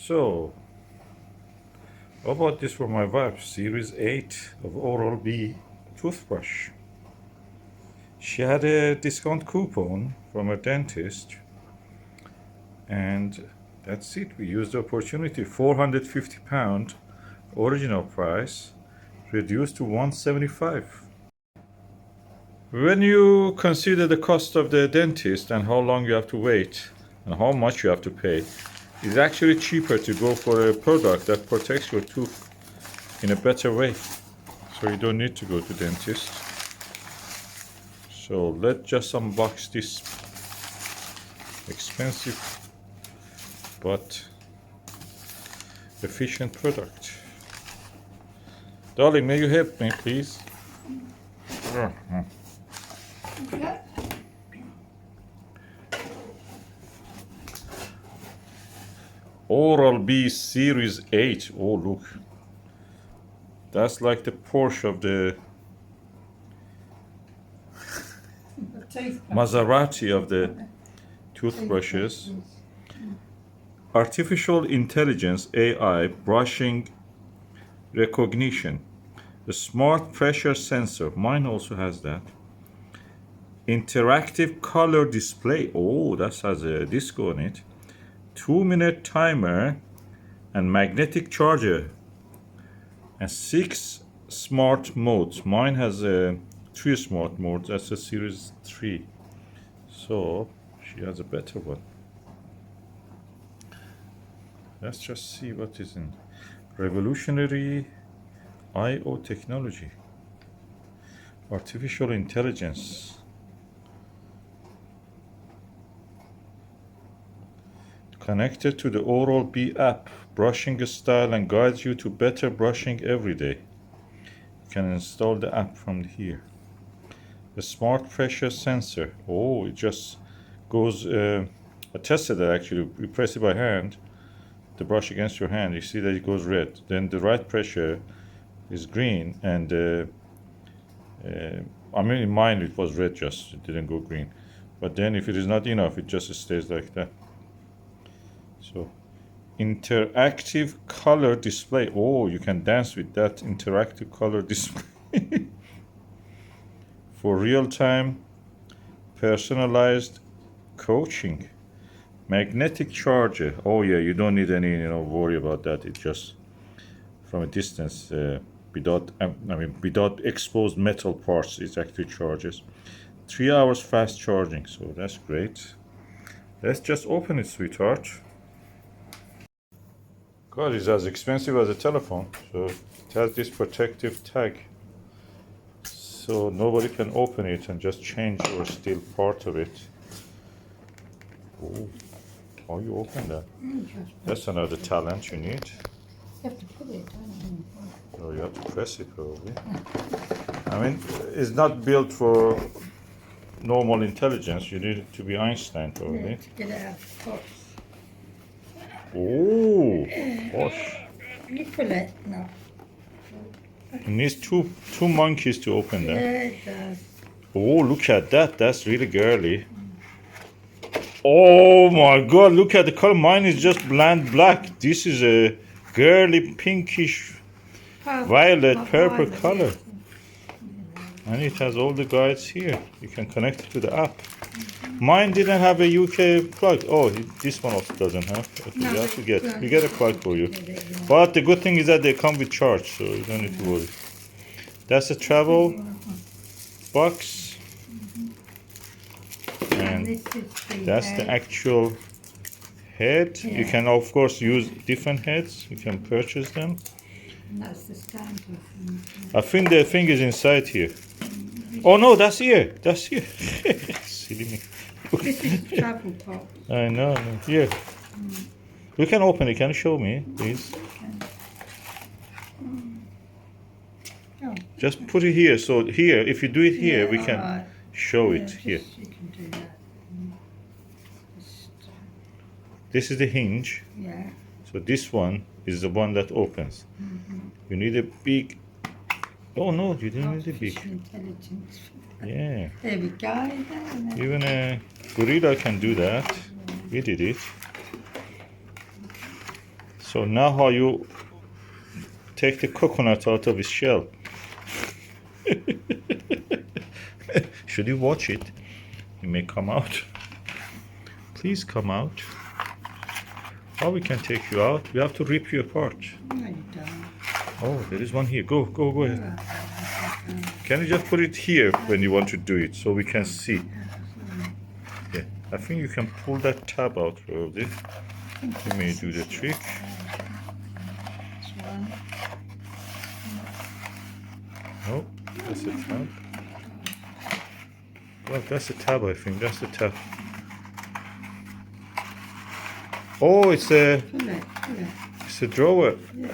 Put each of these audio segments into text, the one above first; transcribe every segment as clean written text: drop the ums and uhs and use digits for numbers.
So, how about this for my wife? Series 8 of Oral-B toothbrush. She had a discount coupon from her dentist, and that's it. We used the opportunity. £450 original price, reduced to £175. When you consider the cost of the dentist and how long you have to wait and how much you have to pay, it's actually cheaper to go for a product that protects your tooth in a better way. So you don't need to go to dentist. So let's just unbox this expensive but efficient product. Darling, may you help me, please? Oral-B Series 8. Oh, look. That's like the Porsche of the Maserati of the toothbrushes. Artificial intelligence AI brushing recognition. A smart pressure sensor. Mine also has that. Interactive color display. Oh, that has a disco on it. 2-minute timer and magnetic charger. And 6 smart modes. Mine has 3 smart modes. That's a series 3. So she has a better one. Let's just see what is in. Revolutionary I/O technology. Artificial intelligence. Connected to the Oral-B app, brushing style and guides you to better brushing every day. You can install the app from here. The smart pressure sensor. Oh, it just goes. I tested that actually. You press it by hand, the brush against your hand. You see that it goes red. Then the right pressure is green, and I mean in mine it was red, just it didn't go green. But then if it is not enough, it just stays like that. So, interactive color display. Oh, you can dance with that interactive color display. For real-time personalized coaching. Magnetic charger. Oh yeah, you don't need any worry about that. It just from a distance without exposed metal parts, it actually charges. 3 hours fast charging, so that's great. Let's just open it, sweetheart. God, it's as expensive as a telephone. So it has this protective tag, so nobody can open it and just change or steal part of it. Oh, how you open that? That's another talent you need. You have to put it on. Oh, you have to press it probably. I mean, it's not built for normal intelligence. You need it to be Einstein probably. Yeah, to get it out of the box. Oh, gosh. You pull it? No. It needs two monkeys to open that. Yeah, it does. Oh, look at that. That's really girly. Oh my God, look at the color. Mine is just bland black. This is a girly pinkish violet purple color. And it has all the guides here. You can connect it to the app. Mine didn't have a UK plug. Oh, this one also doesn't have. Okay, No, you have to it's get a plug for you. But the good thing is that they come with charge, so you don't need to worry. That's a travel box. And that's the actual head. Yeah. You can of course use different heads. You can purchase them. And that's the stand. I think the thing is inside here. Oh no, that's here. That's here. Silly me. This is travel box. I know. Here. You can open it. Can you show me, please? Oh. Just put it here. So here, if you do it here, Yeah, we can alright. show Yeah, it just- here. You can do that. Just, This is the hinge. yeah. So this one is the one that opens. You need a big. Oh no, you didn't need a big. Artificial intelligence. Yeah. There we go. There. Even a gorilla can do that. We did it. So now how you take the coconut out of its shell. Should you watch it? You may come out. Please come out. How we can take you out? We have to rip you apart. No, you don't. Oh, there is one here. Go ahead. Alright. Can you just put it here when you want to do it so we can see? Yeah, I think you can pull that tab out probably. You may do the trick. This one. Oh, that's the tab. Well, that's the tab, I think. That's the tab. Oh, it's a Pull it. drawer. Yeah,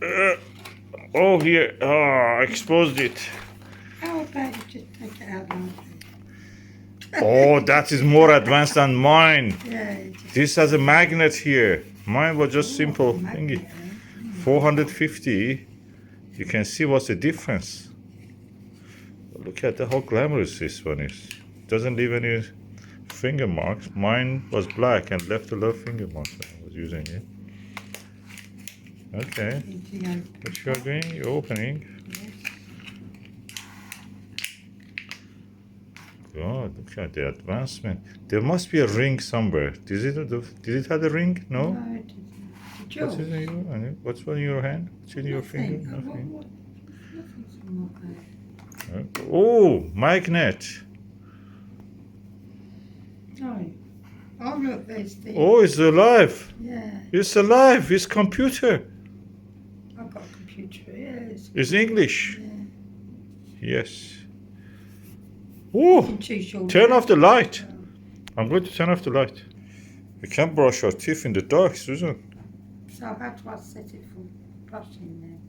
sure. Oh, here. I exposed it. How about you just take it out like this? Oh, that is more advanced than mine. Yeah, you just This has a magnet here. Mine was just simple magnet, thingy. eh? 450. You can see what's the difference. Look at how glamorous this one is. Doesn't leave any finger marks. Mine was black and left a lot of finger marks when I was using it. Okay. What you are doing? You're opening. God, look at the advancement. There must be a ring somewhere. Did it have a ring? No? No, it isn't. The What's in your hand? What's in your hand? What's in your finger? Nothing. Nothing's in my bag. Oh, magnet. No. Oh, look, there's the... Oh, it's alive. Yeah, It's alive. It's computer. I've got a computer. Yeah, It's English. yeah. Yes. Oh, Choose your turn off the light. I'm going to turn off the light. We can't brush our teeth in the dark, Susan. So how do I set it for brushing then?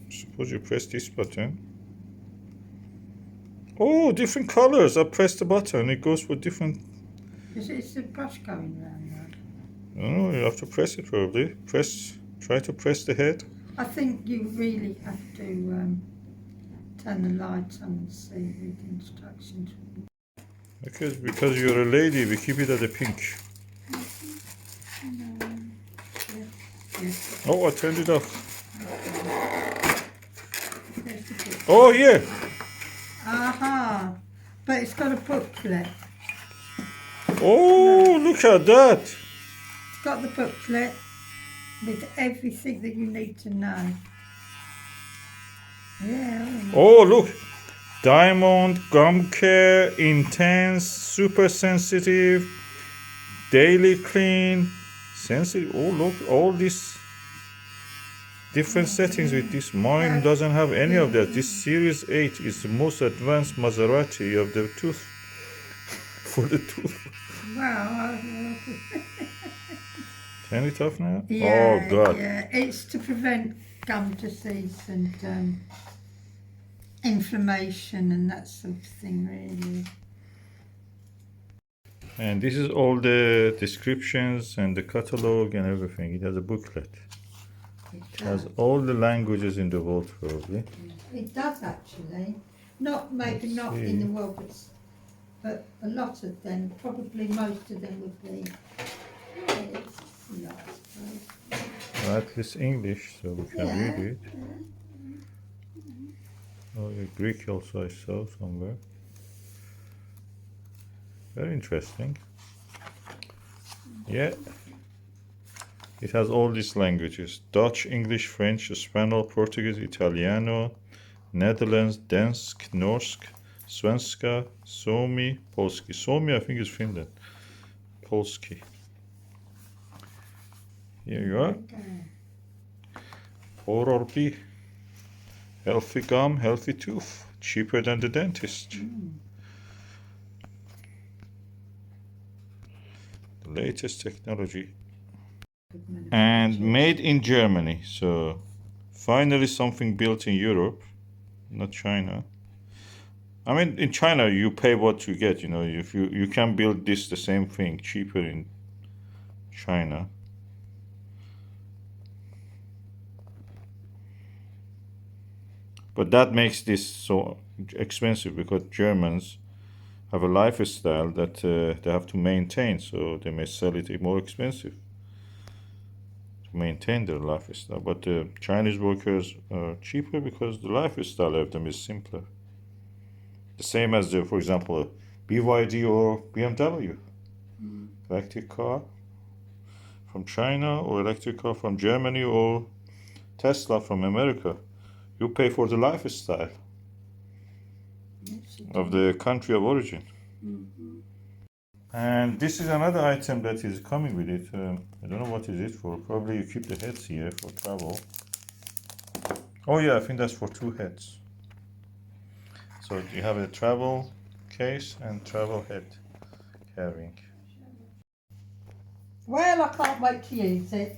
Suppose you press this button. Oh, different colors. I press the button. It goes for different. Is the brush going round now? Oh, you have to press it probably. Try to press the head. I think you really have to turn the lights on and see, read the instructions. Because you're a lady, we keep it at a pink. Yes. Oh, I turned it off. There's the book. Oh, yeah. Aha! But it's got a booklet. Oh, look at that. It's got the booklet with everything that you need to know. Yeah. Oh, look. Diamond, gum care, intense, super sensitive, daily clean, sensitive. Oh, look, all these different settings with this. Mine doesn't have any of that. This Series 8 is the most advanced Maserati of the tooth. For the tooth. Wow. Turn it off now? Yeah, Oh, God. Yeah, it's to prevent gum disease and inflammation and that sort of thing, really. And this is all the descriptions and the catalog and everything. It has a booklet. It has all the languages in the world, probably. It does actually. Not maybe not in the world, but a lot of them, probably most of them would be. Well, at least English, so we can read it. Oh, yeah, Greek also I saw somewhere. Very interesting. Yeah. It has all these languages. Dutch, English, French, Spanish, Portuguese, Italiano, Netherlands, Dansk, Norsk, Svenska, Suomi, Polski. Suomi, I think, is Finland. Polski. Here you are. Oral-B. Healthy gum, healthy tooth. Cheaper than the dentist. The latest technology. And made in Germany. So finally something built in Europe, not China. I mean, in China you pay what you get, you know. If you can build this the same thing cheaper in China. But that makes this so expensive because Germans have a lifestyle that they have to maintain, so they may sell it more expensive to maintain their lifestyle. But the Chinese workers are cheaper because the lifestyle of them is simpler. The same as, for example, BYD or BMW. Electric car from China or electric car from Germany or Tesla from America. You pay for the lifestyle Yes, you of do. the country of origin. Mhm. And this is another item that is coming with it. I don't know what is it for. Probably you keep the heads here for travel. Oh yeah, I think that's for 2 heads. So you have a travel case and travel head carrying. Well, I can't wait to use it.